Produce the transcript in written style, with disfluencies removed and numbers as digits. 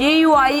JUI